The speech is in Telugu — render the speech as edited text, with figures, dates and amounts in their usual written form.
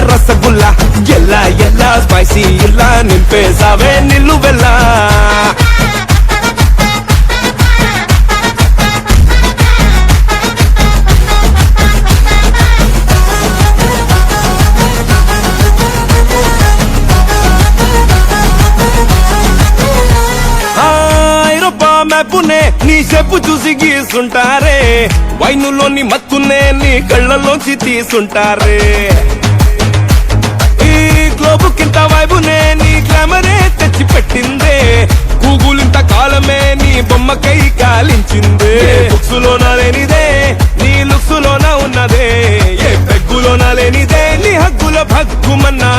రసగుల్లా ఎల్లా ఎల్లా స్పైసీ ఇలా నింపేసావే నిలువెల్లా మ్యాపునే నీ చెప్పు చూసి గీసుంటారే వైనులోని మత్తునే నీ కళ్ళలోంచి తీసుంటారే ఈ గ్లోబు కింత వైబునే నీ గ్లామరే తెచ్చి పెట్టిందే గూగుల్ ఇంత కాలమే నీ బొమ్మకై కాలించిందే బుక్స్ లోన